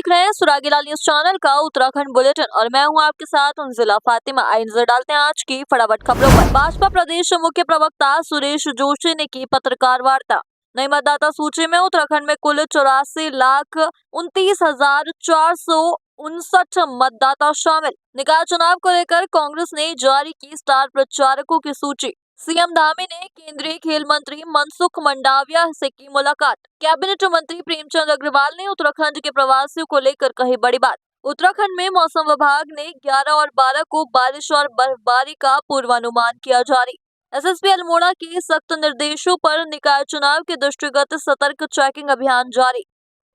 देख रहे हैं सुरागीलाल न्यूज चैनल का उत्तराखंड बुलेटिन और मैं हूं आपके साथ जिला फातिमा। आइए नजर डालते हैं आज की फटाफट खबरों पर। भाजपा प्रदेश मुख्य प्रवक्ता सुरेश जोशी ने की पत्रकार वार्ता। नई मतदाता सूची में उत्तराखंड में कुल 84,29,459 मतदाता शामिल। निकाय चुनाव को लेकर कांग्रेस ने जारी की स्टार प्रचारकों की सूची। सीएम धामी ने केंद्रीय खेल मंत्री मनसुख मंडाविया से की मुलाकात। कैबिनेट मंत्री प्रेमचंद अग्रवाल ने उत्तराखंड के प्रवासियों को लेकर कही बड़ी बात। उत्तराखंड में मौसम विभाग ने 11 और 12 को बारिश और बर्फबारी का पूर्वानुमान किया जारी। एसएसपी अल्मोड़ा के सख्त निर्देशों पर निकाय चुनाव के दृष्टिगत सतर्क चेकिंग अभियान जारी।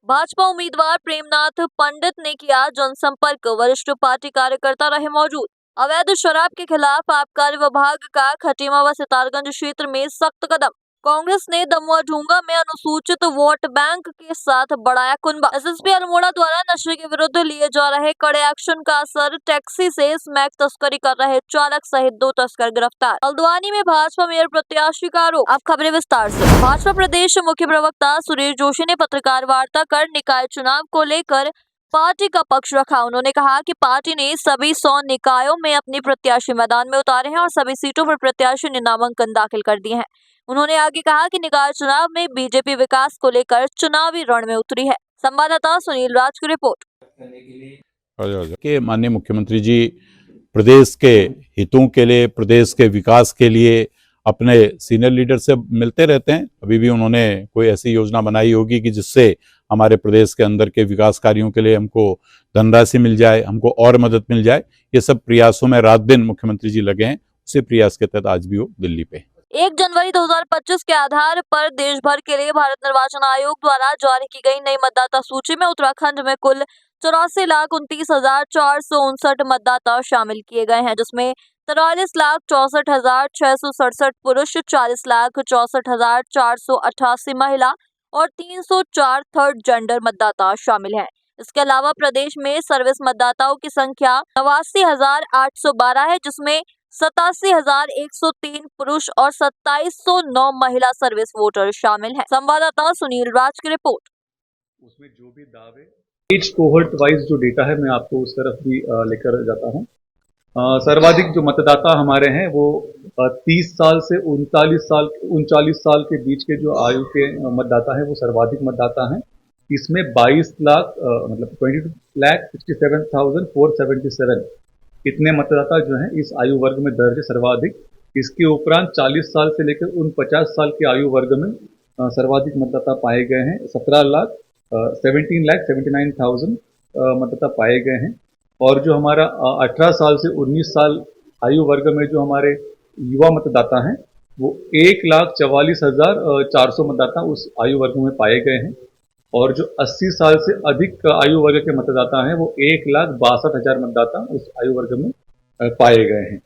भाजपा उम्मीदवार प्रेमनाथ पंडित ने किया जनसंपर्क, वरिष्ठ पार्टी कार्यकर्ता रहे मौजूद। अवैध शराब के खिलाफ आबकारी विभाग का खटीमा व सितारगंज क्षेत्र में सख्त कदम। कांग्रेस ने दमुआ ढूंगा में अनुसूचित वोट बैंक के साथ बढ़ाया कुनबा। एसएसपी अल्मोड़ा द्वारा नशे के विरुद्ध लिए जा रहे कड़े एक्शन का असर, टैक्सी से स्मैक तस्करी कर रहे चालक सहित 2 तस्कर गिरफ्तार। हल्द्वानी में भाजपा मेयर प्रत्याशी का आरोप। अब खबरें विस्तार से। भाजपा प्रदेश मुख्य प्रवक्ता सुरेश जोशी ने पत्रकार वार्ता कर निकाय चुनाव को लेकर पार्टी का पक्ष रखा। उन्होंने कहा कि पार्टी ने सभी 100 निकायों में अपने प्रत्याशी मैदान में उतारे हैं और सभी सीटों पर प्रत्याशी ने नामांकन दाखिल कर दिए हैं। उन्होंने आगे कहा कि निकाय चुनाव में बीजेपी विकास को लेकर चुनावी रण में उतरी है। संवाददाता सुनील राज की रिपोर्ट। के माननीय मुख्यमंत्री जी प्रदेश के हितों के लिए, प्रदेश के विकास के लिए अपने सीनियर लीडर से मिलते रहते हैं। अभी भी उन्होंने कोई ऐसी योजना बनाई होगी कि जिससे हमारे प्रदेश के अंदर के विकास कार्यों के लिए हमको धनराशि मिल जाए, हमको और मदद मिल जाए। ये सब प्रयासों में रात दिन मुख्यमंत्री जी लगे हैं। उसी प्रयास के तहत आज भी वो दिल्ली पे। 1 जनवरी 2025 के आधार पर देश भर के लिए भारत निर्वाचन आयोग द्वारा जारी की गई नई मतदाता सूची में उत्तराखंड में कुल 84,29,459 मतदाता शामिल किए गए हैं, जिसमें 43,64,667 पुरुष, 40,64,488 महिला और 304 थर्ड जेंडर मतदाता शामिल हैं। इसके अलावा प्रदेश में सर्विस मतदाताओं की संख्या 89,812 है, जिसमें 87,103 पुरुष और 2,709 महिला सर्विस वोटर शामिल हैं। संवाददाता सुनील राज की रिपोर्ट। उसमें जो भी दावे एज कोहर्ट वाइज जो डेटा है मैं आपको उस तरफ भी लेकर जाता हूं। सर्वाधिक जो मतदाता हमारे हैं वो 30 साल से 39 साल के बीच के जो आयु के मतदाता हैं वो सर्वाधिक मतदाता हैं। इसमें 22 लाख मतलब 22,67,477 इतने मतदाता जो हैं इस आयु वर्ग में दर्ज है सर्वाधिक। इसके उपरांत 40 साल से लेकर 49 साल के आयु वर्ग में सर्वाधिक मतदाता पाए गए हैं। 17,79,000 मतदाता पाए गए हैं। और जो हमारा 18 साल से 19 साल आयु वर्ग में जो हमारे युवा मतदाता हैं वो 1,44,400 मतदाता उस आयु वर्ग में पाए गए हैं। और जो 80 साल से अधिक आयु वर्ग के मतदाता हैं वो 1,62,000 मतदाता उस आयु वर्ग में पाए गए हैं।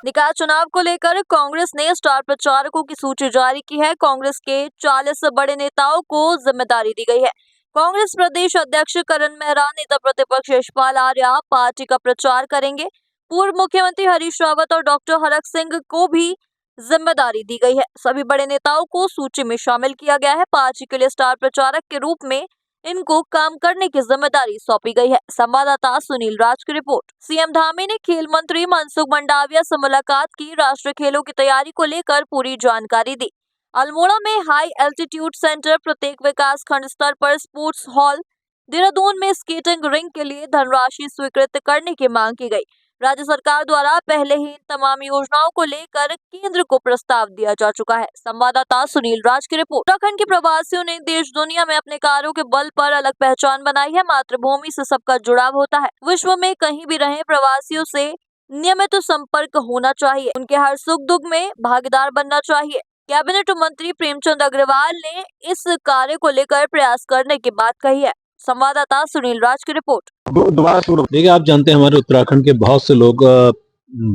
निकाय चुनाव को लेकर कांग्रेस ने स्टार प्रचारकों की सूची जारी की है। कांग्रेस के 40 बड़े नेताओं को जिम्मेदारी दी गई है। कांग्रेस प्रदेश अध्यक्ष करण मेहरा, नेता प्रतिपक्ष यशपाल आर्या पार्टी का प्रचार करेंगे। पूर्व मुख्यमंत्री हरीश रावत और डॉक्टर हरक सिंह को भी जिम्मेदारी दी गई है। सभी बड़े नेताओं को सूची में शामिल किया गया है। पार्टी के लिए स्टार प्रचारक के रूप में इनको काम करने की जिम्मेदारी सौंपी गई है। संवाददाता सुनील राज की रिपोर्ट। सीएम धामी ने खेल मंत्री मनसुख मंडाविया से मुलाकात की। राष्ट्रीय खेलों की तैयारी को लेकर पूरी जानकारी दी। अल्मोड़ा में हाई एल्टीट्यूड सेंटर, प्रत्येक विकास खंड स्तर पर स्पोर्ट्स हॉल, देहरादून में स्केटिंग रिंग के लिए धनराशि स्वीकृत करने की मांग की गई। राज्य सरकार द्वारा पहले ही इन तमाम योजनाओं को लेकर केंद्र को प्रस्ताव दिया जा चुका है। संवाददाता सुनील राज की रिपोर्ट। उत्तराखंड के प्रवासियों ने देश दुनिया में अपने कार्यों के बल पर अलग पहचान बनाई है। मातृभूमि से सबका जुड़ाव होता है। विश्व में कहीं भी रहे प्रवासियों से नियमित संपर्क होना चाहिए। उनके हर सुख दुख में भागीदार बनना चाहिए। कैबिनेट मंत्री प्रेमचंद अग्रवाल ने इस कार्य को लेकर प्रयास करने की बात कही है। संवाददाता सुनील राज की रिपोर्ट। देखिए, आप जानते हैं हमारे उत्तराखंड के बहुत से लोग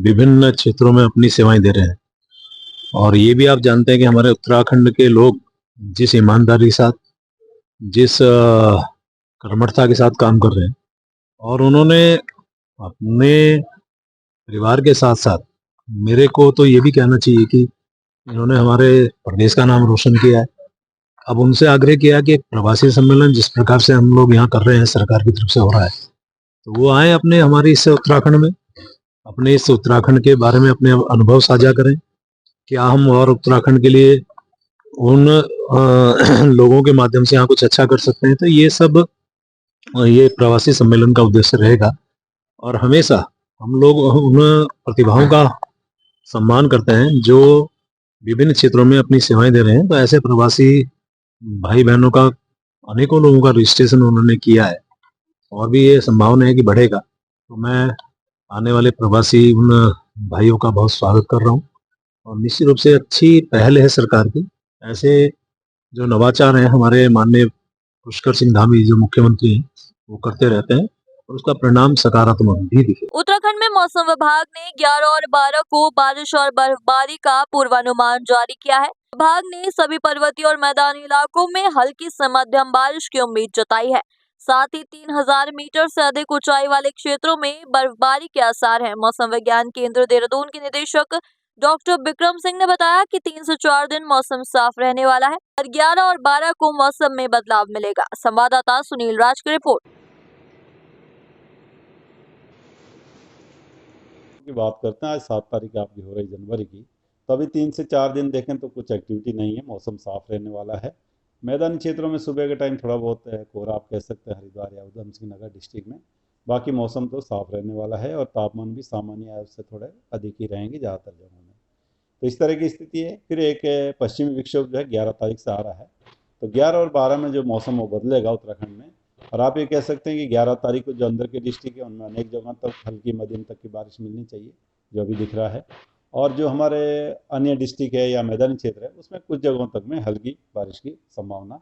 विभिन्न क्षेत्रों में अपनी सेवाएं दे रहे हैं और ये भी आप जानते हैं कि हमारे उत्तराखंड के लोग जिस ईमानदारी के साथ, जिस कर्मठता के साथ काम कर रहे हैं और उन्होंने अपने परिवार के साथ साथ मेरे को तो ये भी कहना चाहिए कि इन्होंने हमारे प्रदेश का नाम रोशन किया है। अब उनसे आग्रह किया कि एक प्रवासी सम्मेलन जिस प्रकार से हम लोग यहाँ कर रहे हैं, सरकार की तरफ से हो रहा है, तो वो आए अपने हमारे इस उत्तराखंड में, अपने इस उत्तराखंड के बारे में अपने अनुभव साझा करें। क्या हम और उत्तराखंड के लिए उन लोगों के माध्यम से यहाँ कुछ अच्छा कर सकते हैं। तो ये सब ये प्रवासी सम्मेलन का उद्देश्य रहेगा और हमेशा हम लोग उन प्रतिभाओं का सम्मान करते हैं जो विभिन्न क्षेत्रों में अपनी सेवाएं दे रहे हैं। तो ऐसे प्रवासी भाई बहनों का अनेकों लोगों का रजिस्ट्रेशन उन्होंने किया है और भी ये संभावना है कि बढ़ेगा। तो मैं आने वाले प्रवासी उन भाइयों का बहुत स्वागत कर रहा हूँ और निश्चित रूप से अच्छी पहल है सरकार की। ऐसे जो नवाचार हैं हमारे माननीय पुष्कर सिंह धामी जो मुख्यमंत्री हैं वो करते रहते हैं और उसका परिणाम सकारात्मक भी दिखे। उत्तराखंड में मौसम विभाग ने 11 और 12 को बारिश और बर्फबारी का पूर्वानुमान जारी किया है। विभाग ने सभी पर्वतीय और मैदानी इलाकों में हल्की से मध्यम बारिश की उम्मीद जताई है। साथ ही 3000 मीटर से अधिक ऊंचाई वाले क्षेत्रों में बर्फबारी के आसार हैं। मौसम विज्ञान केंद्र देहरादून के निदेशक डॉक्टर विक्रम सिंह ने बताया कि 3 से 4 दिन मौसम साफ रहने वाला है और 11 और 12 को मौसम में बदलाव मिलेगा। संवाददाता सुनील राज की रिपोर्ट। की बात करते हैं, आज 7 तारीख आपकी हो रही जनवरी की, तो अभी 3 से 4 दिन देखें तो कुछ एक्टिविटी नहीं है, मौसम साफ रहने वाला है। मैदानी क्षेत्रों में सुबह के टाइम थोड़ा बहुत कोहरा आप कह सकते हैं हरिद्वार या उधम सिंह नगर डिस्ट्रिक्ट में, बाकी मौसम तो साफ रहने वाला है और तापमान भी सामान्य आय से थोड़े अधिक ही रहेंगे ज़्यादातर जगहों में। तो इस तरह की स्थिति है। फिर एक पश्चिमी विक्षोभ जो है 11 तारीख से आ रहा है, तो 11 और 12 में जो मौसम वो बदलेगा उत्तराखंड में। और आप ये कह सकते हैं कि 11 तारीख को जो अंदर के डिस्ट्रिक्ट है उनमें अनेक जगहों तक हल्की मध्यम तक की बारिश मिलनी चाहिए, जो अभी दिख रहा है। और जो हमारे अन्य डिस्ट्रिक्ट है या मैदानी क्षेत्र है उसमें कुछ जगहों तक में हल्की बारिश की संभावना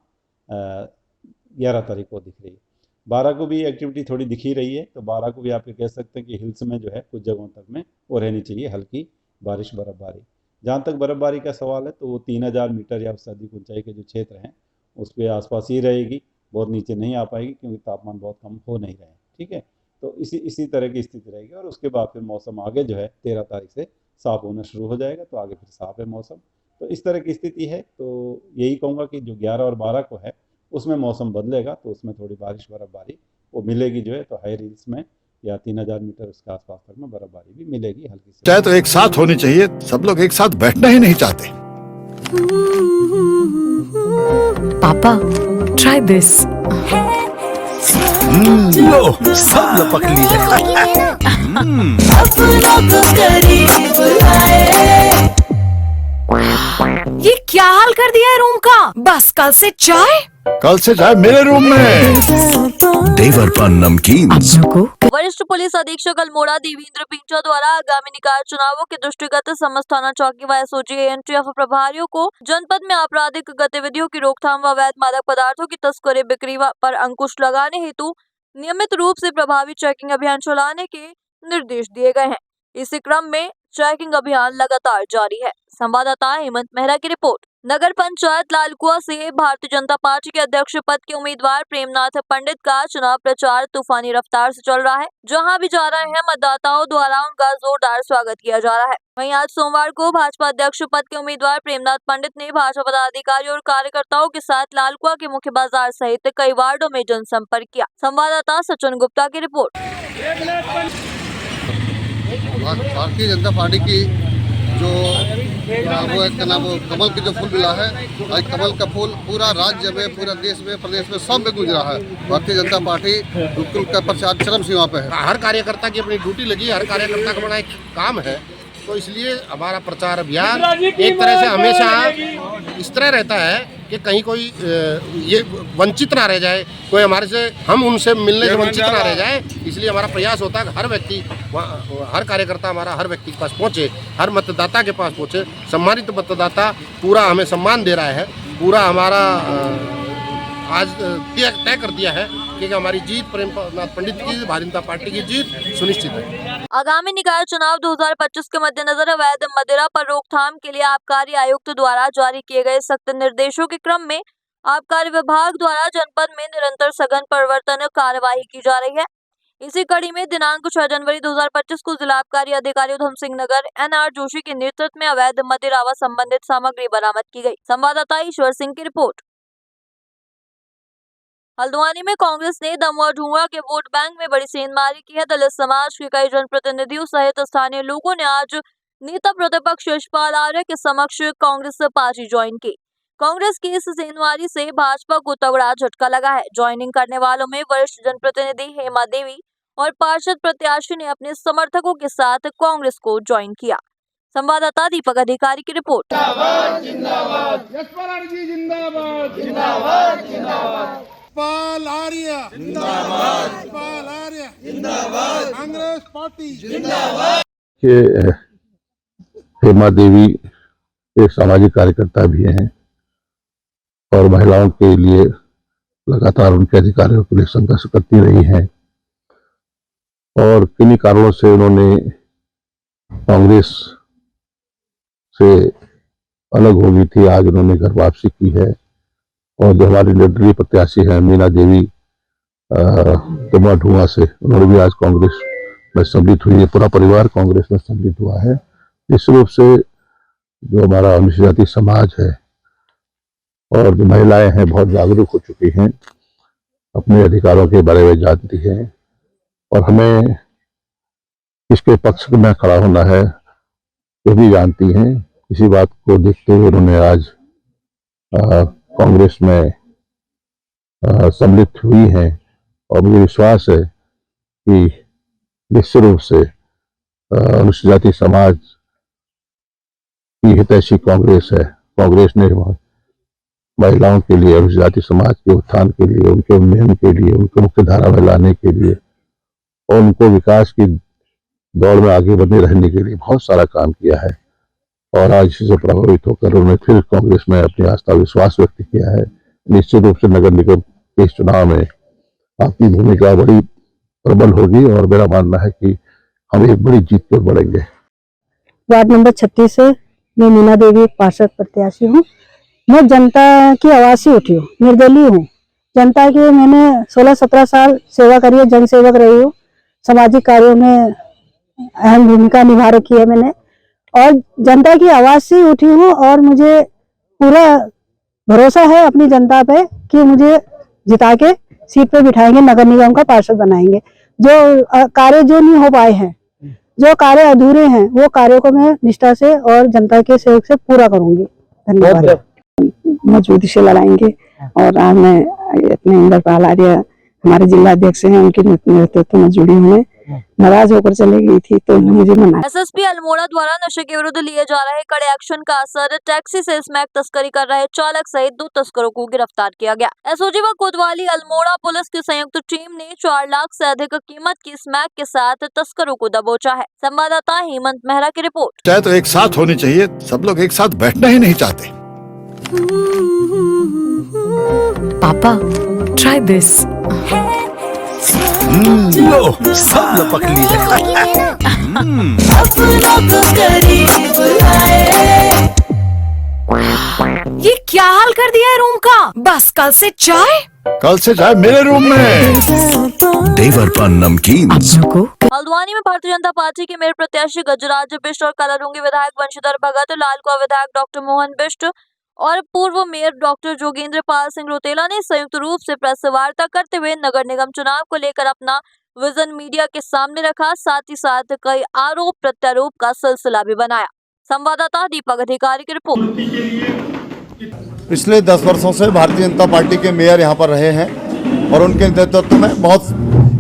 11 तारीख को दिख रही है। 12 को भी एक्टिविटी थोड़ी दिख ही रही है, तो 12 को भी आप ये कह सकते हैं कि हिल्स में जो है कुछ जगहों तक में वो रहनी चाहिए हल्की बारिश बर्फबारी। जहाँ तक बर्फबारी का सवाल है तो वो 3000 मीटर या उससे अधिक ऊंचाई के जो क्षेत्र हैं उस पर आसपास ही रहेगी, बहुत नीचे नहीं आ पाएगी क्योंकि तापमान बहुत कम हो नहीं रहे हैं। ठीक है, तो इसी तरह की स्थिति रहेगी और उसके बाद फिर मौसम आगे जो है 13 तारीख से साफ होना शुरू हो जाएगा, तो आगे फिर साफ है मौसम। तो इस तरह की स्थिति है। तो यही कहूँगा कि जो 11 और 12 को है उसमें मौसम बदलेगा, तो उसमें थोड़ी बारिश बर्फबारी वो मिलेगी जो है, तो हाई हिल्स में या 3000 मीटर उसके आसपास तक में बर्फबारी भी मिलेगी हल्की से। चाहे तो एक साथ होनी चाहिए, सब लोग एक साथ बैठना ही नहीं चाहते। पापा, try this. लो सब लपक लिए। ये क्या हाल कर दिया है रूम का? बस कल से चाय। कल से जाए मेरे रूम में। देवर पान नमकीन को वरिष्ठ पुलिस अधीक्षक अल्मोड़ा देवेंद्र पिंचा द्वारा आगामी निकाय चुनावों के दृष्टिगत समस्त थाना चौकी व एसओजी एएनटीएफ प्रभारियों को जनपद में आपराधिक गतिविधियों की रोकथाम व अवैध मादक पदार्थों की तस्करी बिक्री पर अंकुश लगाने हेतु नियमित रूप से प्रभावी चेकिंग अभियान चलाने के निर्देश दिए गए हैं। इसी क्रम में चेकिंग अभियान लगातार जारी है। संवाददाता हेमंत मेहरा की रिपोर्ट। नगर पंचायत लालकुआ से भारतीय जनता पार्टी के अध्यक्ष पद के उम्मीदवार प्रेमनाथ पंडित का चुनाव प्रचार तूफानी रफ्तार से चल रहा है। जहां भी जा रहे हैं मतदाताओं द्वारा उनका जोरदार स्वागत किया जा रहा है। वहीं आज सोमवार को भाजपा अध्यक्ष पद के उम्मीदवार प्रेमनाथ पंडित ने भाजपा पदाधिकारियों और कार्यकर्ताओं के साथ लालकुआ के मुख्य बाजार सहित कई वार्डों में जनसंपर्क किया। संवाददाता सचिन गुप्ता की रिपोर्ट। भारतीय जनता पार्टी की जो वो एक नाम वो कमल की जो फूल मिला है, आज कमल का फूल पूरा राज्य में, पूरा देश में, प्रदेश में सब में गुंज रहा है। भारतीय जनता पार्टी बिल्कुल का प्रचार चरम सीमा पे है। हर कार्यकर्ता की अपनी ड्यूटी लगी, हर कार्यकर्ता का बड़ा एक काम है, तो इसलिए हमारा प्रचार अभियान एक तरह से हमेशा इस तरह रहता है कि कहीं कोई ये वंचित ना रह जाए, कोई हमारे से हम उनसे मिलने से वंचित ना रह जाए। इसलिए हमारा प्रयास होता है कि हर व्यक्ति, हर कार्यकर्ता हमारा हर व्यक्ति के पास पहुँचे, हर मतदाता के पास पहुँचे। सम्मानित मतदाता पूरा हमें सम्मान दे रहा है, पूरा हमारा आज तय कर दिया है कि हमारी जीत प्रेमनाथ पंडित की, भारतीय जनता पार्टी की जीत सुनिश्चित है। आगामी निकाय चुनाव 2025 के मद्देनजर अवैध मदिरा पर रोकथाम के लिए आबकारी आयुक्त द्वारा जारी किए गए सख्त निर्देशों के क्रम में आबकारी विभाग द्वारा जनपद में निरंतर सघन परिवर्तन कार्यवाही की जा रही है। इसी कड़ी में दिनांक 6 जनवरी 2025 को जिला आबकारी अधिकारी उधम सिंह नगर एनआर जोशी के नेतृत्व में अवैध मदिरा व संबंधित सामग्री बरामद की गई। संवाददाता ईश्वर सिंह की रिपोर्ट। हल्द्वानी में कांग्रेस ने दमोह ढूंगा के वोट बैंक में बड़ी सेंधमारी की है। दलित समाज के कई जनप्रतिनिधियों सहित स्थानीय लोगों ने आज नेता प्रतिपक्ष यशपाल आर्य के समक्ष कांग्रेस पार्टी ज्वाइन की। कांग्रेस की इस सेंधमारी से भाजपा को तगड़ा झटका लगा है। ज्वाइनिंग करने वालों में वरिष्ठ जनप्रतिनिधि हेमा देवी और पार्षद प्रत्याशी ने अपने समर्थकों के साथ कांग्रेस को ज्वाइन किया। संवाददाता दीपक अधिकारी की रिपोर्ट। कांग्रेस पार्टी कि हेमा देवी एक सामाजिक कार्यकर्ता भी हैं और महिलाओं के लिए लगातार उनके अधिकारों के लिए संघर्ष करती रही हैं और किन्हीं कारणों से उन्होंने कांग्रेस से अलग हो गई थी। आज उन्होंने घर वापसी की है और जो हमारी निर्दलीय प्रत्याशी है मीना देवी दमोह ढूंगा से, उन्होंने भी आज कांग्रेस में सम्मिलित हुई है। पूरा परिवार कांग्रेस में सम्मिलित हुआ है। निश्चित रूप से जो हमारा अनुसूचित जाति समाज है और जो महिलाएं हैं बहुत जागरूक हो चुकी हैं, अपने अधिकारों के बारे में जानती हैं और हमें किसके पक्ष में खड़ा होना है ये भी जानती हैं। इसी बात को देखते हुए उन्होंने आज कांग्रेस में सम्मिलित हुई हैं और मुझे विश्वास है कि निश्चित रूप से अनुसूचित जाति समाज की हितैषी कांग्रेस है। कांग्रेस ने महिलाओं के लिए, अनुसूचित जाति समाज के उत्थान के लिए, उनके उन्नयन के लिए, उनको मुख्य धारा में लाने के लिए और उनको विकास की दौड़ में आगे बढ़ने रहने के लिए बहुत सारा काम किया है और आज इससे प्रभावित होकर उन्होंने फिर कांग्रेस में अपनी आस्था विश्वास व्यक्त किया है। निश्चित रूप से नगर निगम के इस चुनाव में आपकी भूमिका बड़ी प्रबल होगी और मेरा मानना है कि हम एक बड़ी जीत पर बढ़ेंगे। वार्ड नंबर 36 से मैं मीना देवी पार्षद प्रत्याशी हूँ। मैं जनता की आवाज से उठी हूँ, निर्दलीय हूँ। जनता की मैंने 16-17 साल सेवा करी है, जन सेवक रही हूँ। सामाजिक कार्यों में अहम भूमिका निभा रखी है मैंने और जनता की आवाज से उठी हूँ और मुझे पूरा भरोसा है अपनी जनता पे कि मुझे जिता के सीट पे बिठाएंगे, नगर निगम का पार्षद बनाएंगे। जो कार्य जो नहीं हो पाए हैं, जो कार्य अधूरे हैं, वो कार्यों को मैं निष्ठा से और जनता के सहयोग से पूरा करूंगी। धन्यवाद। मजबूती से लड़ाएंगे और आज मैं अपने इंद्रपाल आर्य हमारे जिला अध्यक्ष हैं, उनके नेतृत्व में जुड़ी हूँ। नाराज होकर चली गई थी तो मुझे मना। एसएसपी अल्मोड़ा द्वारा नशे के विरुद्ध लिए जा रहे कड़े एक्शन का असर, टैक्सी से स्मैक तस्करी कर रहे चालक सहित 2 तस्करों को गिरफ्तार किया गया। एसओजी व कोतवाली अल्मोड़ा पुलिस की संयुक्त टीम ने 4 लाख से अधिक कीमत की स्मैक के साथ तस्करों को दबोचा है। संवाददाता हेमंत मेहरा की रिपोर्ट। चाहे तो एक साथ होनी चाहिए, सब लोग एक साथ बैठना ही नहीं चाहते। पापा ट्राई दिस। लो सब लपक लिए। ये क्या हाल कर दिया है रूम का? बस कल से चाय कल से चाय मेरे रूम में। देवर पान नमकीन। हल्द्वानी में भारतीय जनता पार्टी के मेयर प्रत्याशी गजराज बिष्ट और कलारंगी विधायक वंशीधर भगत, लालकुआ विधायक डॉक्टर मोहन बिष्ट और पूर्व मेयर डॉक्टर जोगेंद्र पाल सिंह रोतेला ने संयुक्त रूप से प्रेस वार्ता करते हुए नगर निगम चुनाव को लेकर अपना विजन मीडिया के सामने रखा। साथ ही साथ कई आरोप प्रत्यारोप का सिलसिला भी बनाया। संवाददाता दीपक अधिकारी की रिपोर्ट। पिछले 10 वर्षों से भारतीय जनता पार्टी के मेयर यहाँ पर रहे हैं और उनके नेतृत्व में बहुत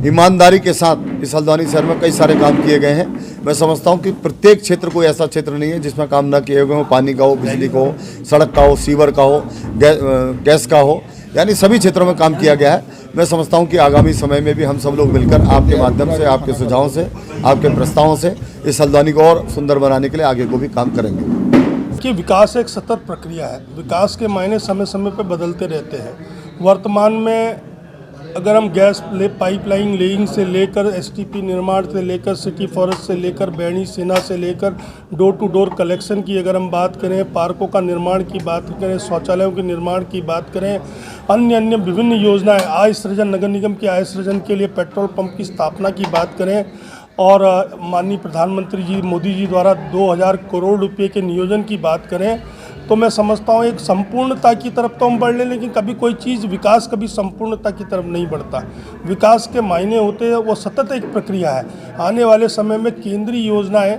ईमानदारी के साथ इस हल्द्वानी शहर में कई सारे काम किए गए हैं। मैं समझता हूँ कि प्रत्येक क्षेत्र कोई ऐसा क्षेत्र नहीं है जिसमें काम न किए हुए हो। पानी का हो, बिजली का हो, सड़क का हो, सीवर का हो, गैस का हो, यानी सभी क्षेत्रों में काम किया गया है। मैं समझता हूँ कि आगामी समय में भी हम सब लोग मिलकर आपके माध्यम से, आपके सुझावों से, आपके प्रस्तावों से इस हल्द्वानी को और सुंदर बनाने के लिए आगे को भी काम करेंगे। कि विकास एक सतत प्रक्रिया है। विकास के मायने समय समय पर बदलते रहते हैं। वर्तमान में अगर हम गैस पाइपलाइन लेइंग से लेकर एसटीपी निर्माण से लेकर सिटी फॉरेस्ट से लेकर बैणी सेना से लेकर डोर टू डोर कलेक्शन की अगर हम बात करें, पार्कों का निर्माण की बात करें, शौचालयों के निर्माण की बात करें, अन्य विभिन्न योजनाएं, आय सृजन, नगर निगम के आय सृजन के लिए पेट्रोल पंप की स्थापना की बात करें और माननीय प्रधानमंत्री जी मोदी जी द्वारा 2000 करोड़ रुपए के नियोजन की बात करें, तो मैं समझता हूँ एक संपूर्णता की तरफ तो हम बढ़ लें, लेकिन कभी कोई चीज़ विकास कभी संपूर्णता की तरफ नहीं बढ़ता। विकास के मायने होते हैं वो सतत एक प्रक्रिया है। आने वाले समय में केंद्रीय योजनाएं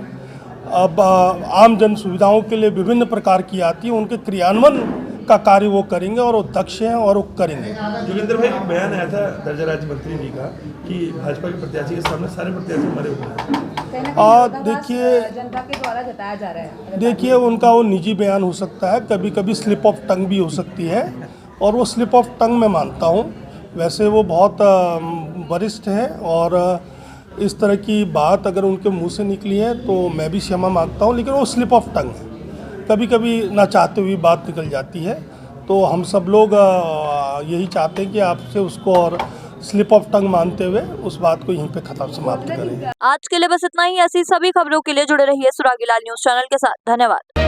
अब आम जन सुविधाओं के लिए विभिन्न प्रकार की आती हैं, उनके क्रियान्वयन का कार्य वो करेंगे और वो दक्ष हैं और वो करेंगे। जोगिंदर भाई, एक बयान आया था दर्जा राज्य मंत्री जी का कि भाजपा के प्रत्याशी के सामने सारे प्रत्याशी मरे हुए हैं। देखिए, जनता के द्वारा जताया जा रहा है। देखिए उनका वो निजी बयान हो सकता है, कभी कभी स्लिप ऑफ टंग भी हो सकती है, और वो स्लिप ऑफ टंग मैं मानता हूँ। वैसे वो बहुत वरिष्ठ हैं और इस तरह की बात अगर उनके मुंह से निकली है तो मैं भी क्षमा मांगता हूँ, लेकिन वो स्लिप ऑफ टंग है। कभी कभी ना चाहते हुए बात निकल जाती है, तो हम सब लोग यही चाहते हैं कि आपसे उसको और स्लिप ऑफ टंग मानते हुए उस बात को यहीं पे खत्म समाप्त करें। आज के लिए बस इतना ही। ऐसी सभी खबरों के लिए जुड़े रहिए सुरागीलाल न्यूज चैनल के साथ। धन्यवाद।